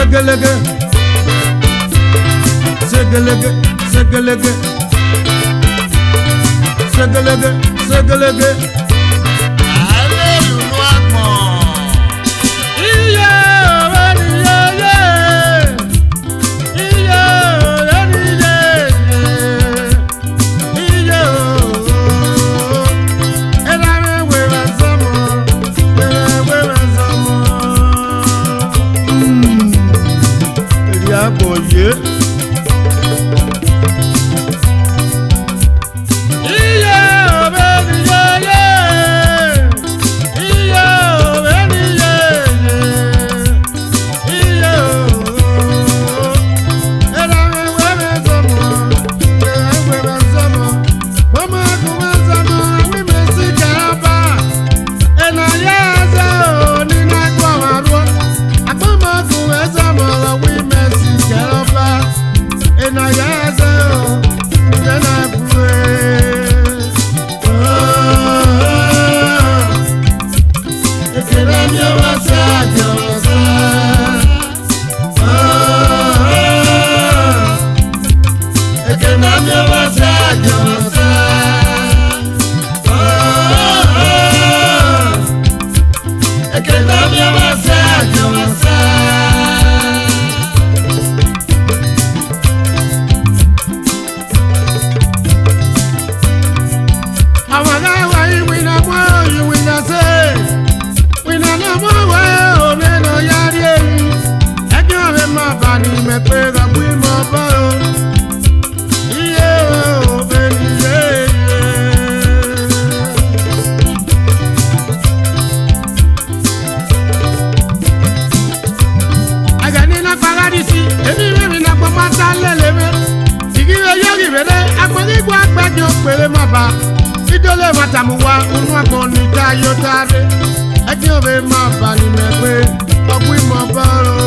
Segelege, segelege, segelege, segelege, segelege. Idole matamuwa unu akoni tayo tare. Eki obe mabani mepe okwi mabaro.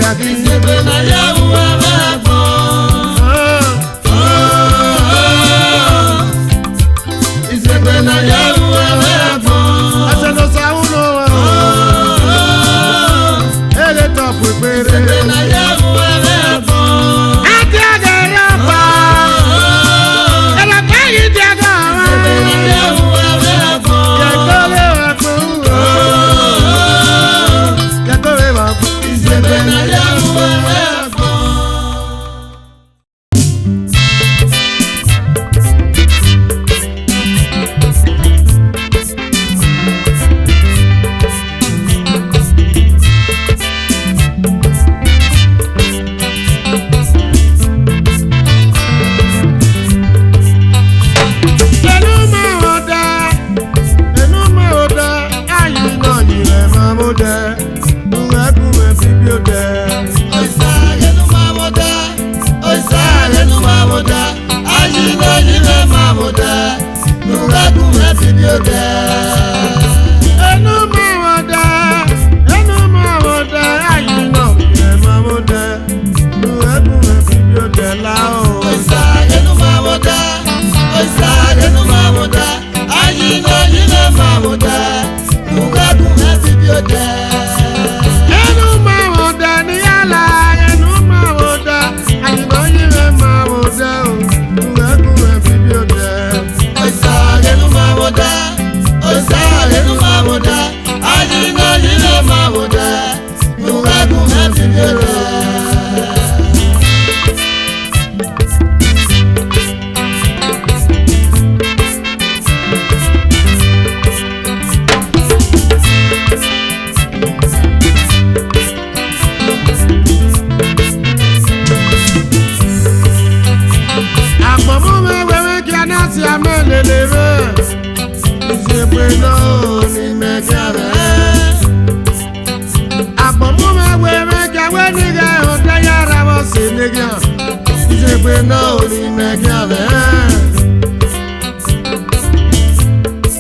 yagi. Ìṣègbè náà yẹ wù ẹ̀rẹ́ gbọ́n. Ìṣègbè náà yẹ wù ẹ̀rẹ́ gbọ́n. Ẹsẹ̀ ló sáwọn ló wà. Èlé tọ̀ pépéré. Ìṣègbè náà yẹ wù ẹ̀rẹ́ gbọ́n. Àti àgẹ̀rẹ̀ ọ̀pá. Ẹ̀rọ báyìí ti àgọ̀ ọ̀rọ̀. Ìṣègbè náà yẹ wù ẹ̀rẹ́ gbọ́n. Kẹ̀kọ́ lè wà fún. Kẹ̀kọ́ lè wà fún. Ìṣègbè náà yẹ wù ẹ̀rẹ́ gbọ́n.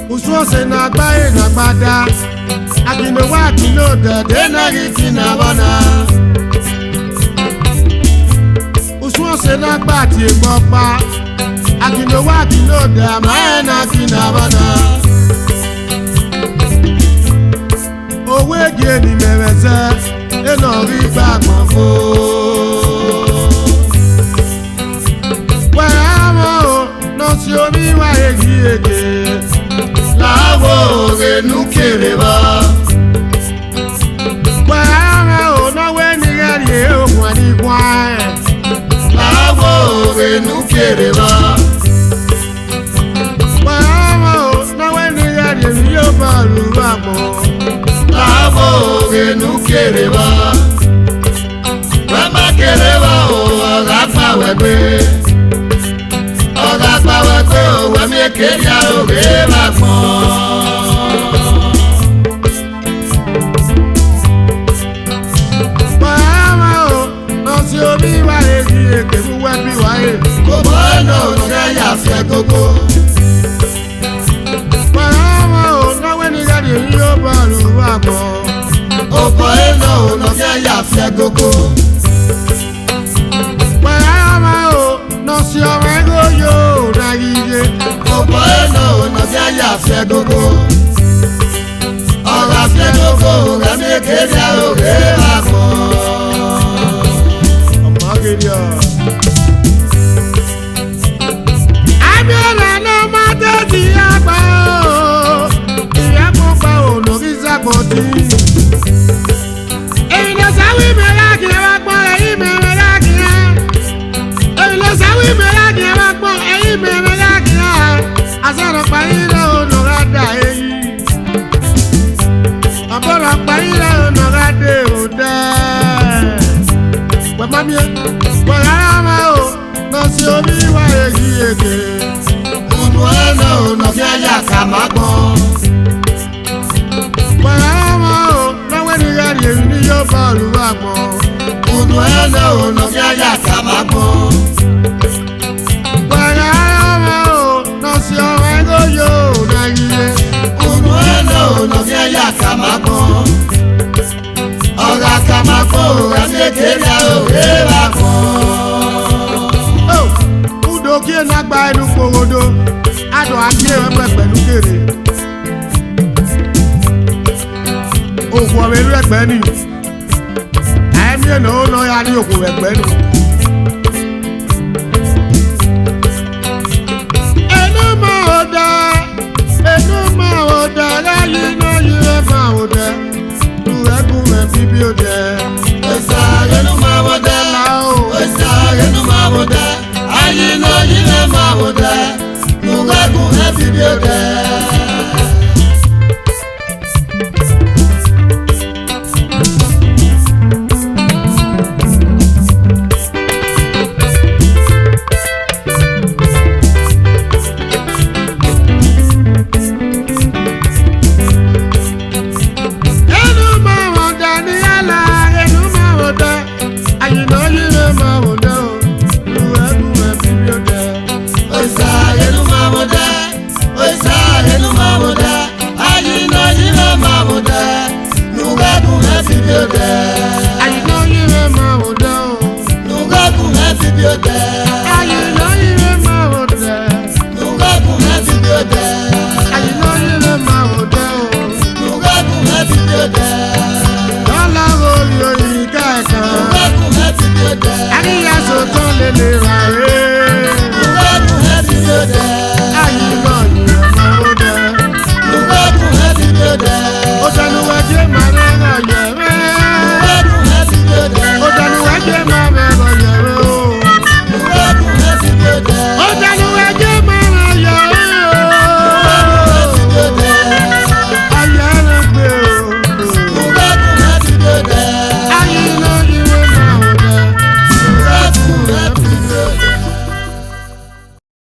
Usuose na gbae na gbada. Akino wa kino dede na riki na wana. Usuose na gbati egbopa. Akino wa kino de amae na kina wana. Owe gie ni mereze. Eno ri gbàgbọ́n fo. Si omi wa egi ege láwo renu kéré bá. Wàhálà ò náwó ènìyàn yé òkun àdìgbò ẹ̀. Láwo renu kéré bá. Wàhálà ò náwó ènìyàn yé mi yóò bá lùrù àmọ́. Láwo renu kéré bá. Bàbá kéré bá o ọ̀gá pàwẹ́ gbé. Ọ̀gá pàwẹ́ pé òwe mi kéde àrògbé máa pọ̀n. Wàhálà ò lọ sí omi wá èyí èké mú wẹ́bí wáyé. Kò bọ́ ẹ̀nà òṣìṣẹ́ yàfẹ́ gógó. Wàhálà ò náwó ní gàdí èyí yóò bọ̀ lùwú àgbọ̀. Kò bọ́ ẹ̀nà òṣìṣẹ́ yàfẹ́ gógó. Wàhálà ò lọ sí ọmọ ẹgbẹ́ yóò ráyé. Kò bọ́ ẹ̀nà òṣìṣẹ́ yàfẹ́ gógó. Ọ̀rọ̀ àfẹ́ gógó rẹ̀ mi kéde àrògbé àpọ̀. Ọmọ akéde ọ̀. Abíọ́lá ló máa tẹ́tí àgbà o. Ìyá kò pa olórí sàpọ̀tì. Èmi lọ sáwí mi láàkì ẹ wá gbọ́ ẹ̀yìn mi rẹ̀ láàkì ẹ. Èmi lọ sáwí mi láàkì ẹ wá gbọ́ ẹ̀yìn mi rẹ̀ láàkì ẹ. Àṣàrò parí lẹ́ ònàrà dà èyí. Àbọ̀rọ̀ parí lẹ́ ònàrà dé òdẹ́. Pẹ̀mọ́ mi ẹ, pẹ̀lú máa o, lọ sí omi wá èyí èké. Kùnú ẹ̀nà ònà fi ẹ̀yà kà má gbọ́n. Pẹ̀lú máa o, lọ́wọ́ ènìyàn rè mí ní yóò bọ̀ lùwà gbọ́n. Kùnú ẹ̀nà ònà fi ẹ̀yà kà má gbọ́n. Pẹ̀lú máa o, lọ sí ọmọ ẹgbẹ́ yóò náyé. Kùnú ẹ̀nà ònà fi ẹ̀yà kà má gbọ́n. Ọ̀rọ̀ àkàmà kò rẹ̀ mí èké. kí ẹ náà gba ẹnu kòròdó adùn àti ẹ̀rọ pẹ̀lú kéré òkú ọ̀rẹ́ inú ẹ̀gbẹ́ ni àìmí ẹ̀nà ó náà yá ní òkú ẹ̀gbẹ́ ni. ẹnu máa ò dẹ lẹ́yìn náà yí rẹ̀ máa ò dẹ lùrẹ́gùn rẹ̀ bíbí ò dẹ. Osa yenu ma wo dẹ, osa yenu ma wo dẹ, ayi no yi le ma wo dẹ, nugagun ẹbí bí o dẹ. Lele